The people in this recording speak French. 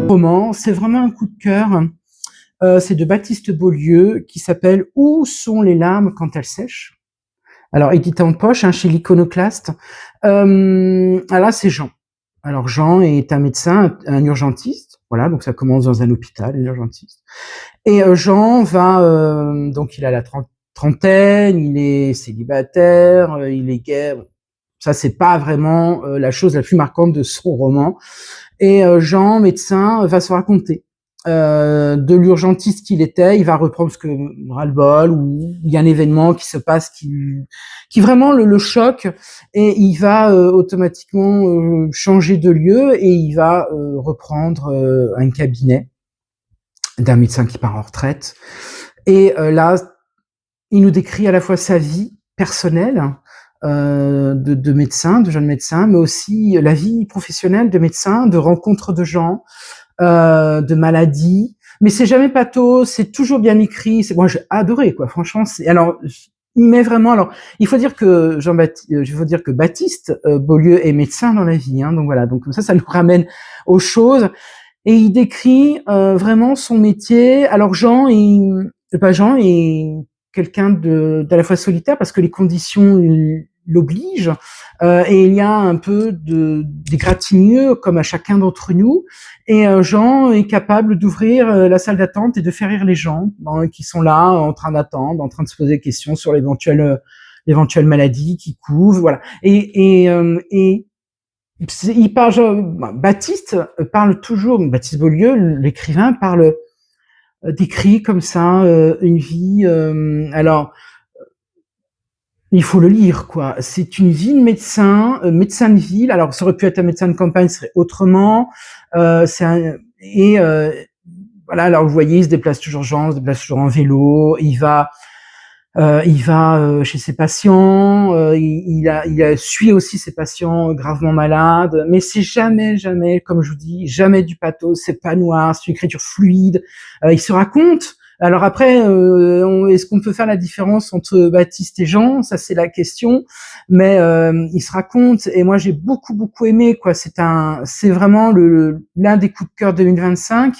Roman, c'est vraiment un coup de cœur. C'est de Baptiste Beaulieu qui s'appelle Où sont les larmes quand elles sèchent. Alors édité en poche chez l'Iconoclaste. Là c'est Jean. Alors Jean est un médecin, un urgentiste. Voilà, donc ça commence dans un hôpital, un urgentiste. Et Jean va donc il a la trentaine, il est célibataire, il est gay. Bon, ça c'est pas vraiment la chose la plus marquante de son roman. Et Jean, médecin, va se raconter de l'urgentiste qu'il était. Il va reprendre ce que ras-le-bol, ou il y a un événement qui se passe qui vraiment le choque, et il va automatiquement changer de lieu, et il va reprendre un cabinet d'un médecin qui part en retraite. Et là, il nous décrit à la fois sa vie personnelle, de médecin, de jeune médecin, mais aussi la vie professionnelle de médecin, de rencontres de gens, de maladies. Mais c'est jamais pathos, c'est toujours bien écrit. Moi, j'ai adoré, quoi. Franchement, alors, il met vraiment. Alors, il faut dire que Baptiste Beaulieu est médecin dans la vie, hein. Donc voilà. Donc ça nous ramène aux choses. Et il décrit vraiment son métier. Alors Jean est quelqu'un d'à la fois solitaire parce que les conditions l'obligent, et il y a un peu d'égratignure comme à chacun d'entre nous. Et Jean est capable d'ouvrir la salle d'attente et de faire rire les gens qui sont là en train d'attendre, en train de se poser des questions sur l'éventuelle maladie qui couvrent. Voilà. Et Baptiste parle toujours, Baptiste Beaulieu, l'écrivain, décrit comme ça une vie. Alors, il faut le lire, quoi. C'est une vie de médecin, médecin de ville. Alors, ça aurait pu être un médecin de campagne, ce serait autrement. Voilà. Alors, vous voyez, il se déplace toujours en vélo. Il va chez ses patients. Il suit aussi ses patients gravement malades. Mais c'est jamais, comme je vous dis, jamais du pathos. C'est pas noir. C'est une écriture fluide. Il se raconte. Alors après, est-ce qu'on peut faire la différence entre Baptiste et Jean? Ça, c'est la question. Mais il se raconte, et moi j'ai beaucoup aimé, quoi. C'est vraiment l'un des coups de cœur 2025.